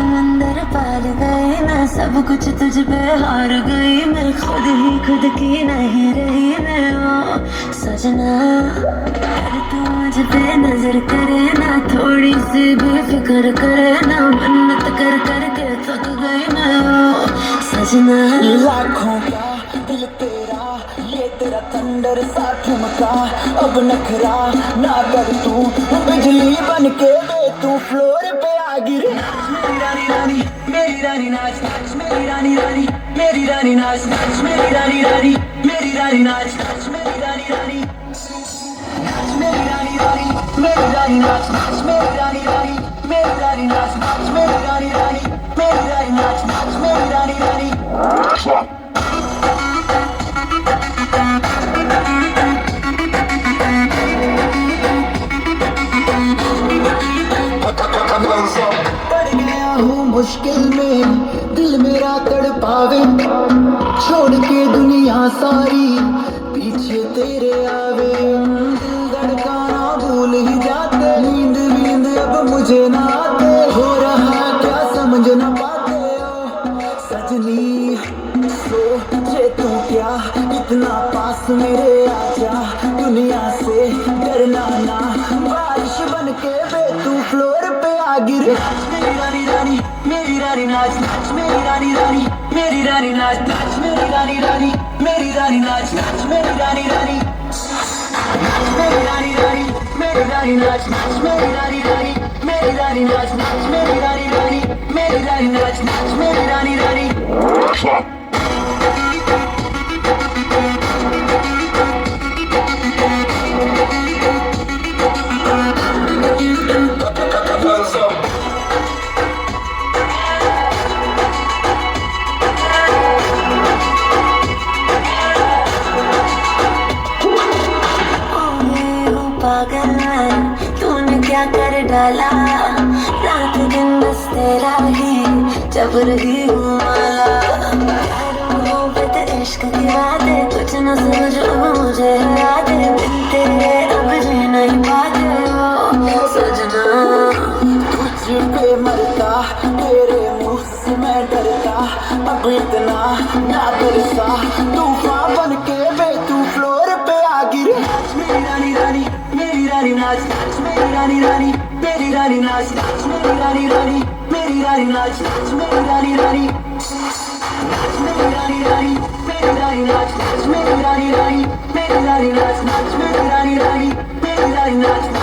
समंदर पार गई मैं, सब कुछ तुझ पे हार गई मैं, खुद ही खुद की नहीं रही मैं। ओ सजना अरे तू मुझ पे नजर करे ना, थोड़ी सी भी फिक्र करे ना, मन्नत कर कर के थक गई मैं। ओ सजना लाखों का दिल तेरा, ये तेरा थंडर सा ठुमका, अब नखरा ना कर तू, बिजली बन के बे तू फ्लोर पे आ गिरे। मेरी रानी रानी मेरी रानी नाच नाच, मेरी रानी रानी मेरी रानी नाच नाच, मेरी रानी रानी मेरी रानी नाच नाच, मेरी रानी रानी नाच, मेरी रानी रानी मेरी रानी नाच नाच, मेरी रानी रानी मेरी रानी नाच नाच, मेरी रानी रानी मेरी रानी नाच नाच, मेरी रानी रानी। पड़ गया हूँ मुश्किल में, दिल मेरा तड़पावे, छोड़ के दुनिया सारी पीछे तेरे आवे। दिल धड़काना भूल ही जाते, नींद वींद अब मुझे ना आते, हो रहा क्या समझ न पाते हो सजनी। सोचे तू क्या इतना पास मेरे आजा, दुनिया से डरना ना, बारिश बन के बे तू फ्लोर पे आ गिरे। मेरी रानी रानी मेरी रानी नाच नाच, मेरी रानी रानी मेरी रानी नाच नाच, मेरी रानी रानी मेरी रानी नाच नाच, मेरी रानी रानी मेरी रानी रानी मेरी रानी नाच नाच, मेरी रानी रानी मेरी रानी नाच नाच, मेरी रानी रानी मेरी रानी नाच नाच, मेरी रानी रानी। पागल तूने क्या कर डाला, रात दिन बस तेरा ही जब रही हूँ माला। इश्क की बातें कुछ न समझ अब मुझे याद है, बिन तेरे अब जी नहीं पाते हो सजना। तुझ पे मरता तेरे मुँह से मैं डरता, अब इतना ना तरसा, तूफान बन के बे तू फ्लोर पे आ गिरे। मेरी रानी रानी मेरी रानी नाच नाच, मेरी रानी रानी मेरी रानी नाच नाच, मेरी रानी रानी मेरी रानी नाच नाच, मेरी रानी रानी मेरी रानी रानी मेरी रानी नाच नाच, मेरी रानी रानी मेरी रानी नाच नाच, मेरी रानी रानी मेरी रानी नाच।